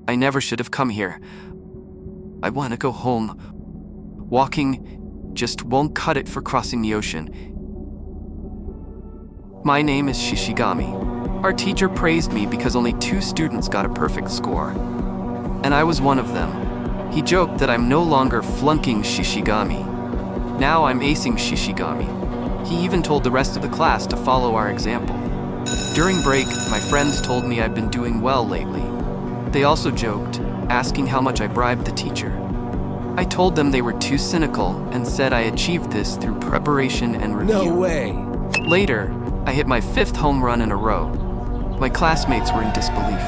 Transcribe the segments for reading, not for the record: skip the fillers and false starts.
I never should have come here. I want to go home. Walking just won't cut it for crossing the ocean. My name is Shishigami. Our teacher praised me because only 2 students got a perfect score. And I was one of them. He joked that I'm no longer flunking Shishigami. Now I'm acing Shishigami. He even told the rest of the class to follow our example. During break, my friends told me I've been doing well lately. They also joked, asking how much I bribed the teacher. I told them they were too cynical and said I achieved this through preparation and review. No way! Later, I hit my 5th home run in a row. My classmates were in disbelief.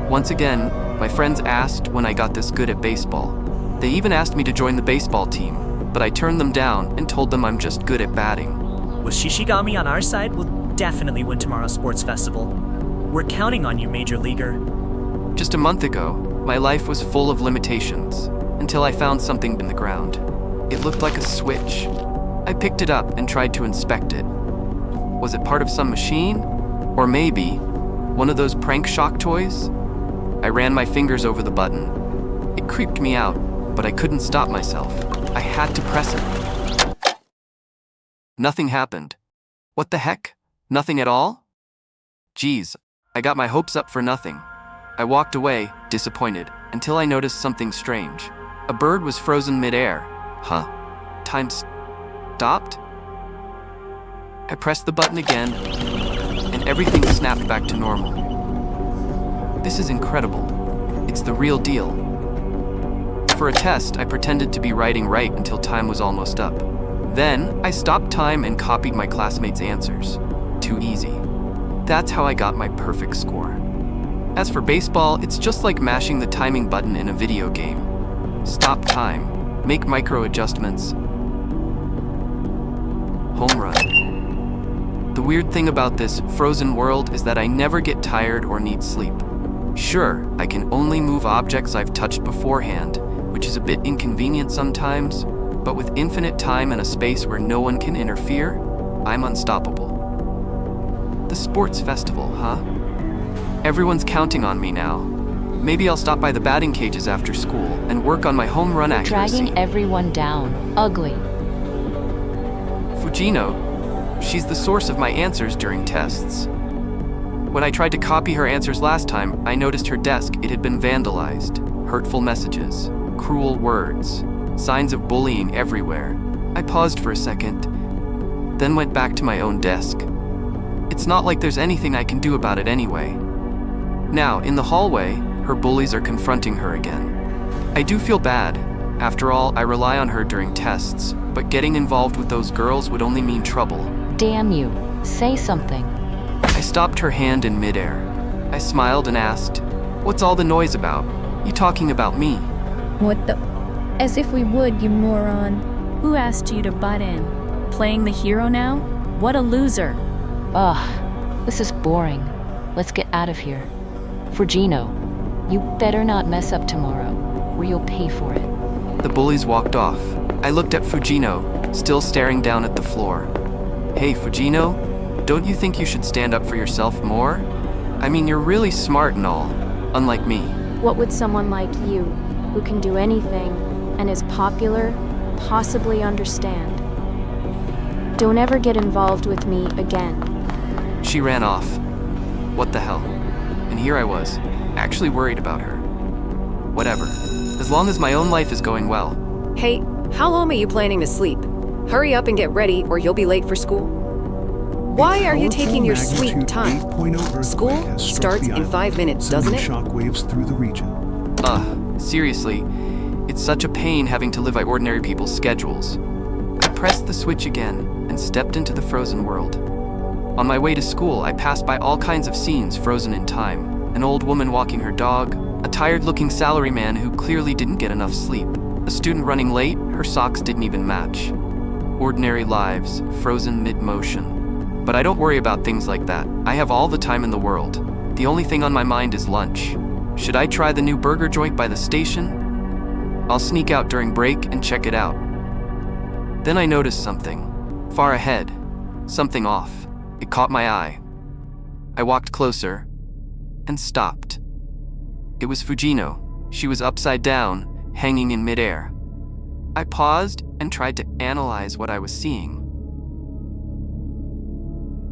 Once again, my friends asked when I got this good at baseball. They even asked me to join the baseball team, but I turned them down and told them I'm just good at batting. With Shishigami on our side, we'll definitely win tomorrow's sports festival. We're counting on you, Major Leaguer. Just a month ago, my life was full of limitations, until I found something in the ground. It looked like a switch. I picked it up and tried to inspect it. Was it part of some machine? Or maybe one of those prank shock toys? I ran my fingers over the button. It creeped me out, but I couldn't stop myself. I had to press it. Nothing happened. What the heck? Nothing at all? Geez, I got my hopes up for nothing. I walked away, disappointed, until I noticed something strange. A bird was frozen mid-air. Huh? Time stopped? I pressed the button again, and everything snapped back to normal. This is incredible. It's the real deal. For a test, I pretended to be writing right until time was almost up. Then, I stopped time and copied my classmates' answers. Too easy. That's how I got my perfect score. As for baseball, it's just like mashing the timing button in a video game. Stop time, make micro adjustments. Home run. The weird thing about this frozen world is that I never get tired or need sleep. Sure, I can only move objects I've touched beforehand, which is a bit inconvenient sometimes, but with infinite time and a space where no one can interfere, I'm unstoppable. The sports festival, huh? Everyone's counting on me now. Maybe I'll stop by the batting cages after school and work on my home run accuracy. Dragging everyone down. Ugly. Fujino, she's the source of my answers during tests. When I tried to copy her answers last time, I noticed her desk, it had been vandalized. Hurtful messages, cruel words, signs of bullying everywhere. I paused for a second, then went back to my own desk. It's not like there's anything I can do about it anyway. Now, in the hallway, her bullies are confronting her again. I do feel bad. After all, I rely on her during tests, but getting involved with those girls would only mean trouble. Damn you. Say something. I stopped her hand in midair. I smiled and asked, "What's all the noise about? You talking about me?" What the? As if we would, you moron. Who asked you to butt in? Playing the hero now? What a loser. Ugh, this is boring. Let's get out of here. Fujino, you better not mess up tomorrow, or you'll pay for it. The bullies walked off. I looked at Fujino, still staring down at the floor. Hey, Fujino, don't you think you should stand up for yourself more? I mean, you're really smart and all, unlike me. What would someone like you, who can do anything and is popular, possibly understand? Don't ever get involved with me again. She ran off. What the hell? And here I was, actually worried about her. Whatever. As long as my own life is going well. Hey, how long are you planning to sleep? Hurry up and get ready or you'll be late for school. Why are you taking your sweet time? School starts in 5 minutes, doesn't it? Shockwaves through the region. Seriously, it's such a pain having to live by ordinary people's schedules. I pressed the switch again and stepped into the frozen world. On my way to school, I passed by all kinds of scenes frozen in time. An old woman walking her dog, a tired-looking salaryman who clearly didn't get enough sleep, a student running late, her socks didn't even match. Ordinary lives, frozen mid-motion. But I don't worry about things like that. I have all the time in the world. The only thing on my mind is lunch. Should I try the new burger joint by the station? I'll sneak out during break and check it out. Then I noticed something. Far ahead. Something off. It caught my eye. I walked closer and stopped. It was Fujino. She was upside down, hanging in midair. I paused and tried to analyze what I was seeing.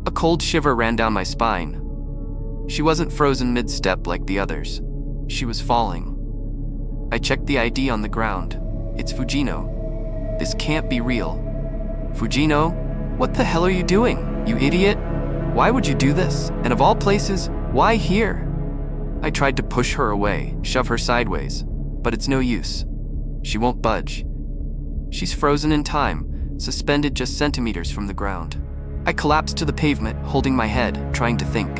A cold shiver ran down my spine. She wasn't frozen mid-step like the others. She was falling. I checked the ID on the ground. It's Fujino. This can't be real. Fujino, what the hell are you doing, you idiot? Why would you do this? And of all places, why here? I tried to push her away, shove her sideways, but it's no use. She won't budge. She's frozen in time, suspended just centimeters from the ground. I collapsed to the pavement, holding my head, trying to think.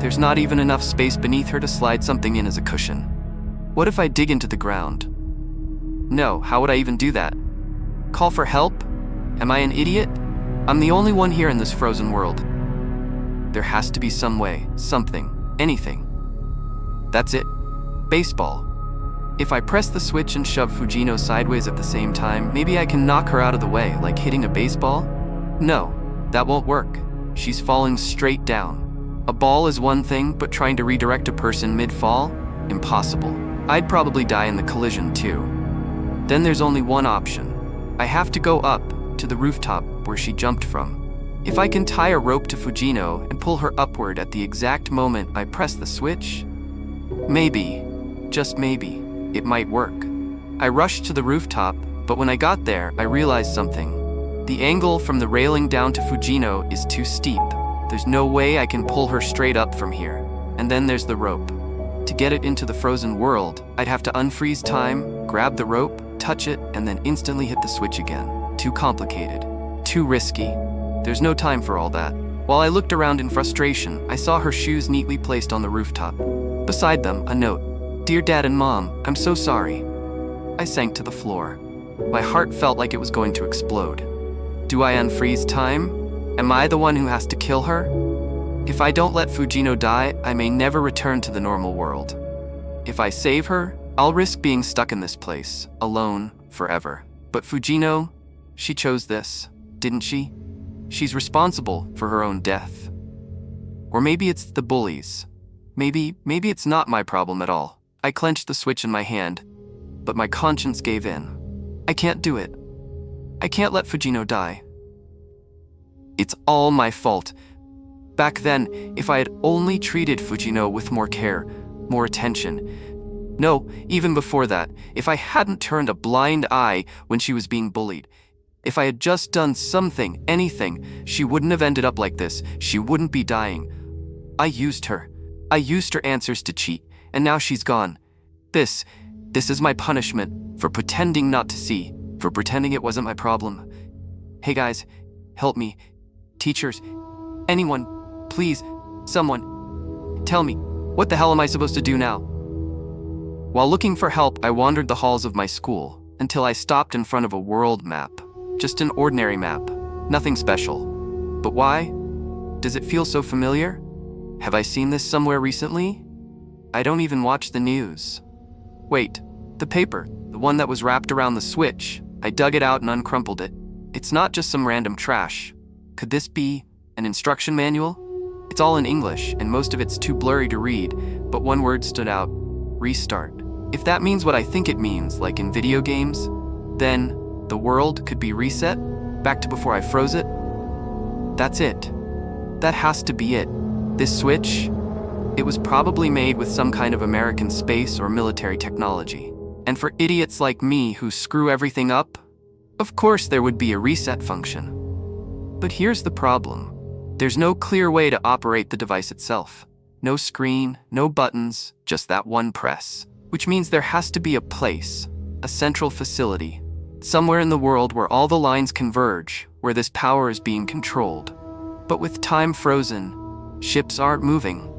There's not even enough space beneath her to slide something in as a cushion. What if I dig into the ground? No, how would I even do that? Call for help? Am I an idiot? I'm the only one here in this frozen world. There has to be some way, something, anything. That's it. Baseball. If I press the switch and shove Fujino sideways at the same time, maybe I can knock her out of the way, like hitting a baseball? No, that won't work. She's falling straight down. A ball is one thing, but trying to redirect a person mid-fall? Impossible. I'd probably die in the collision too. Then there's only one option. I have to go up to the rooftop where she jumped from. If I can tie a rope to Fujino and pull her upward at the exact moment I press the switch, maybe, just maybe, it might work. I rushed to the rooftop, but when I got there, I realized something. The angle from the railing down to Fujino is too steep. There's no way I can pull her straight up from here. And then there's the rope. To get it into the frozen world, I'd have to unfreeze time, grab the rope, touch it, and then instantly hit the switch again. Too complicated. Too risky. There's no time for all that. While I looked around in frustration, I saw her shoes neatly placed on the rooftop. Beside them, a note. Dear Dad and Mom, I'm so sorry. I sank to the floor. My heart felt like it was going to explode. Do I unfreeze time? Am I the one who has to kill her? If I don't let Fujino die, I may never return to the normal world. If I save her, I'll risk being stuck in this place, alone, forever. But Fujino, she chose this, didn't she? She's responsible for her own death. Or maybe it's the bullies. Maybe it's not my problem at all. I clenched the switch in my hand, but my conscience gave in. I can't do it. I can't let Fujino die. It's all my fault. Back then, if I had only treated Fujino with more care, more attention. No, even before that, if I hadn't turned a blind eye when she was being bullied. If I had just done something, anything, she wouldn't have ended up like this. She wouldn't be dying. I used her. I used her answers to cheat, and now she's gone. This is my punishment for pretending not to see, for pretending it wasn't my problem. Hey guys, help me. Teachers, anyone, please, someone, tell me, what the hell am I supposed to do now? While looking for help, I wandered the halls of my school until I stopped in front of a world map. Just an ordinary map, nothing special. But why? Does it feel so familiar? Have I seen this somewhere recently? I don't even watch the news. Wait, the paper, the one that was wrapped around the switch. I dug it out and uncrumpled it. It's not just some random trash. Could this be an instruction manual? It's all in English, and most of it's too blurry to read, but one word stood out: restart. If that means what I think it means, like in video games, then the world could be reset, back to before I froze it. That's it. That has to be it. This switch, it was probably made with some kind of American space or military technology. And for idiots like me who screw everything up, of course there would be a reset function. But here's the problem. There's no clear way to operate the device itself. No screen, no buttons, just that one press. Which means there has to be a place, a central facility, somewhere in the world where all the lines converge, where this power is being controlled. But with time frozen, ships aren't moving.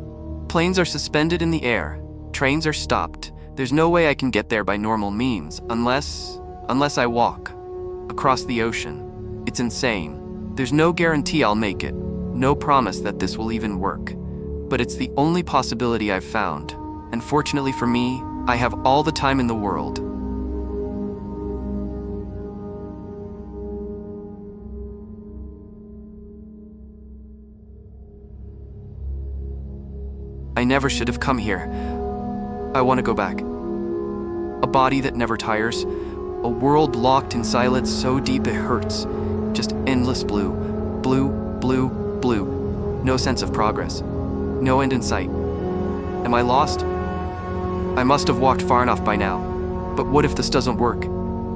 Planes are suspended in the air. Trains are stopped. There's no way I can get there by normal means, unless I walk across the ocean. It's insane. There's no guarantee I'll make it. No promise that this will even work. But it's the only possibility I've found. And fortunately for me, I have all the time in the world. I never should have come here. I want to go back. A body that never tires. A world locked in silence so deep it hurts. Just endless blue. Blue, blue, blue. No sense of progress. No end in sight. Am I lost? I must have walked far enough by now. But what if this doesn't work?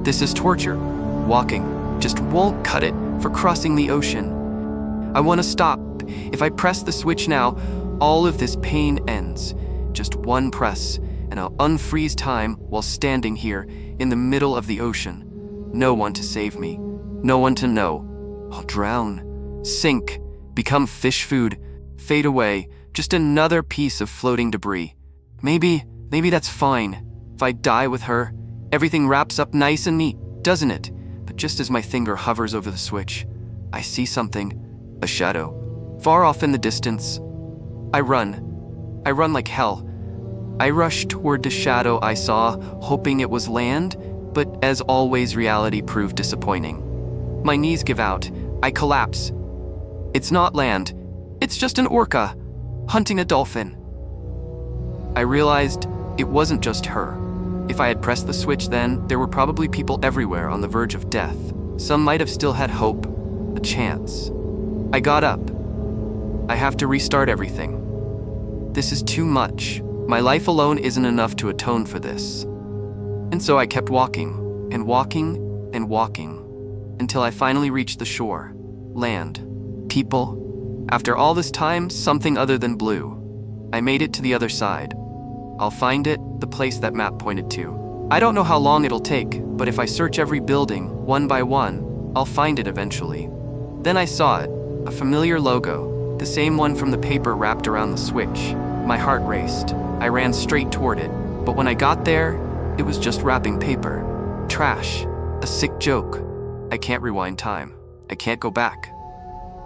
This is torture. Walking just won't cut it for crossing the ocean. I want to stop. If I press the switch now, all of this pain ends. Just one press, and I'll unfreeze time while standing here in the middle of the ocean. No one to save me. No one to know. I'll drown, sink, become fish food, fade away, just another piece of floating debris. Maybe that's fine. If I die with her, everything wraps up nice and neat, doesn't it? But just as my finger hovers over the switch, I see something, a shadow, far off in the distance. I run like hell. I rush toward the shadow I saw, hoping it was land, but as always, reality proved disappointing. My knees give out. I collapse. It's not land. It's just an orca, hunting a dolphin. I realized it wasn't just her. If I had pressed the switch then, there were probably people everywhere on the verge of death. Some might have still had hope, a chance. I got up. I have to restart everything. This is too much. My life alone isn't enough to atone for this. And so I kept walking, and walking, and walking, until I finally reached the shore. Land. People. After all this time, something other than blue. I made it to the other side. I'll find it, the place that map pointed to. I don't know how long it'll take, but if I search every building, one by one, I'll find it eventually. Then I saw it, a familiar logo, the same one from the paper wrapped around the switch. My heart raced. I ran straight toward it, but when I got there, it was just wrapping paper. Trash. A sick joke. I can't rewind time. I can't go back.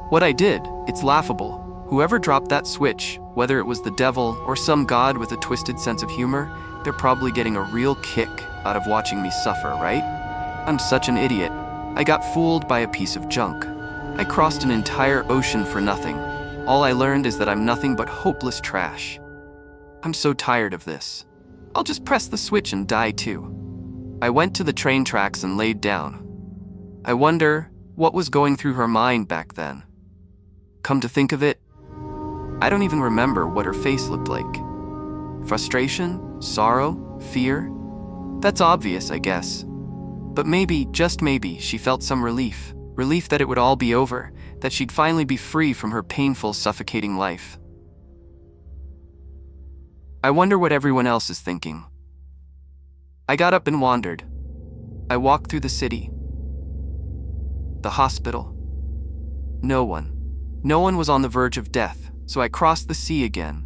What I did, it's laughable. Whoever dropped that switch, whether it was the devil or some god with a twisted sense of humor, they're probably getting a real kick out of watching me suffer, right? I'm such an idiot. I got fooled by a piece of junk. I crossed an entire ocean for nothing. All I learned is that I'm nothing but hopeless trash. I'm so tired of this. I'll just press the switch and die too. I went to the train tracks and laid down. I wonder what was going through her mind back then. Come to think of it, I don't even remember what her face looked like. Frustration? Sorrow? Fear? That's obvious, I guess. But maybe, just maybe, she felt some relief. Relief that it would all be over, that she'd finally be free from her painful, suffocating life. I wonder what everyone else is thinking. I got up and wandered. I walked through the city. The hospital. No one. No one was on the verge of death, so I crossed the sea again.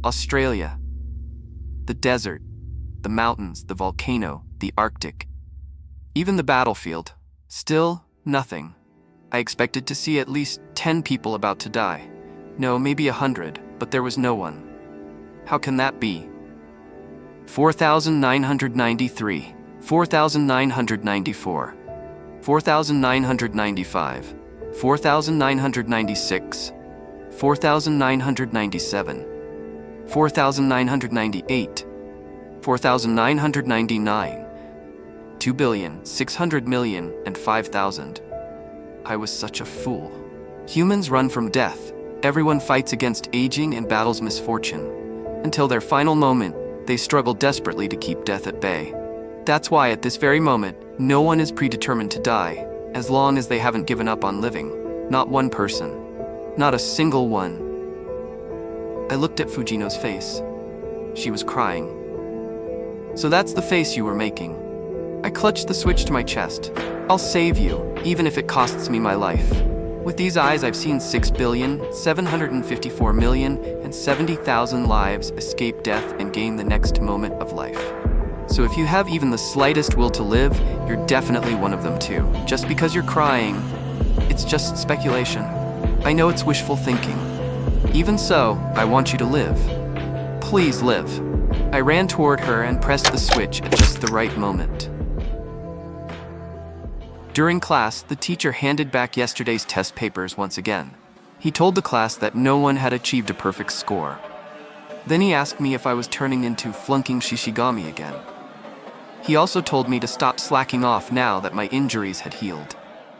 Australia. The desert. The mountains, the volcano, the Arctic. Even the battlefield. Still, nothing. I expected to see at least 10 people about to die. No, maybe 100, but there was no one. How can that be? 4,993, 4,994, 4,995, 4,996, 4,997, 4,998, 4,999, 2,600,000,000 and 5,000. I was such a fool. Humans run from death. Everyone fights against aging and battles misfortune. Until their final moment, they struggle desperately to keep death at bay. That's why at this very moment, no one is predetermined to die, as long as they haven't given up on living. Not one person. Not a single one. I looked at Fujino's face. She was crying. So that's the face you were making. I clutched the switch to my chest. I'll save you, even if it costs me my life. With these eyes, I've seen 6,754,070,000 lives escape death and gain the next moment of life. So if you have even the slightest will to live, you're definitely one of them too. Just because you're crying, it's just speculation. I know it's wishful thinking. Even so, I want you to live. Please live. I ran toward her and pressed the switch at just the right moment. During class, the teacher handed back yesterday's test papers once again. He told the class that no one had achieved a perfect score. Then he asked me if I was turning into flunking Shishigami again. He also told me to stop slacking off now that my injuries had healed.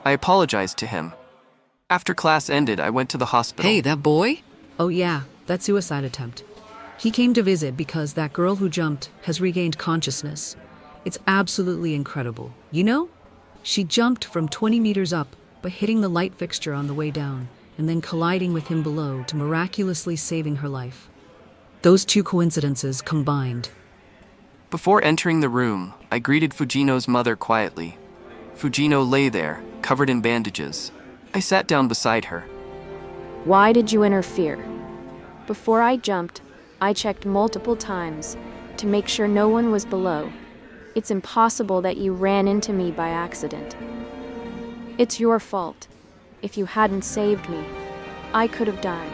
I apologized to him. After class ended, I went to the hospital. Hey, that boy? Oh yeah, that suicide attempt. He came to visit because that girl who jumped has regained consciousness. It's absolutely incredible. You know? She jumped from 20 meters up by hitting the light fixture on the way down and then colliding with him below to miraculously saving her life. Those two coincidences combined. Before entering the room, I greeted Fujino's mother quietly. Fujino lay there, covered in bandages. I sat down beside her. Why did you interfere? Before I jumped, I checked multiple times to make sure no one was below. It's impossible that you ran into me by accident. It's your fault. If you hadn't saved me, I could have died.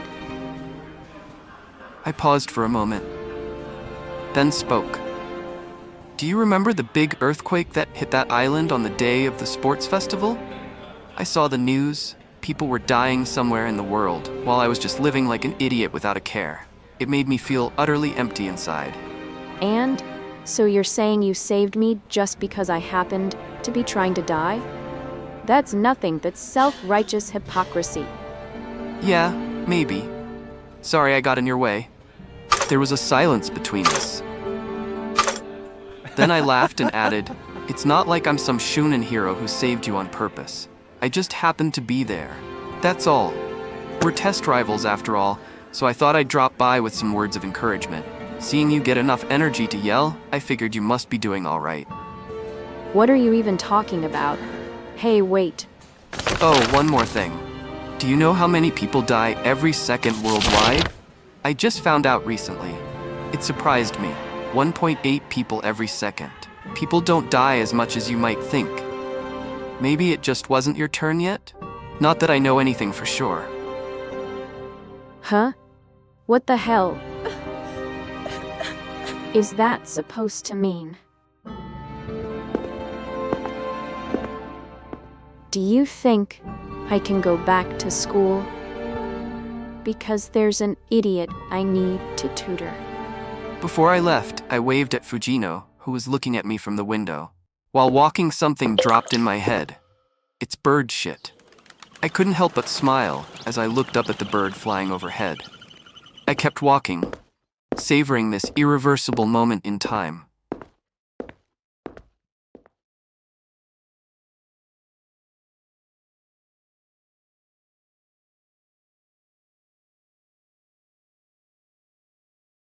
I paused for a moment, then spoke. Do you remember the big earthquake that hit that island on the day of the sports festival? I saw the news. People were dying somewhere in the world, while I was just living like an idiot without a care. It made me feel utterly empty inside. And? So you're saying you saved me just because I happened to be trying to die? That's nothing but self-righteous hypocrisy. Yeah, maybe. Sorry I got in your way. There was a silence between us. Then I laughed and added, it's not like I'm some shounen hero who saved you on purpose. I just happened to be there. That's all. We're test rivals after all, so I thought I'd drop by with some words of encouragement. Seeing you get enough energy to yell, I figured you must be doing all right. What are you even talking about? Hey, wait. Oh, one more thing. Do you know how many people die every second worldwide? I just found out recently. It surprised me. 1.8 people every second. People don't die as much as you might think. Maybe it just wasn't your turn yet? Not that I know anything for sure. Huh? What the hell is that supposed to mean? Do you think I can go back to school? Because there's an idiot I need to tutor. Before I left, I waved at Fujino, who was looking at me from the window. While walking, something dropped in my head. It's bird shit. I couldn't help but smile as I looked up at the bird flying overhead. I kept walking, savoring this irreversible moment in time.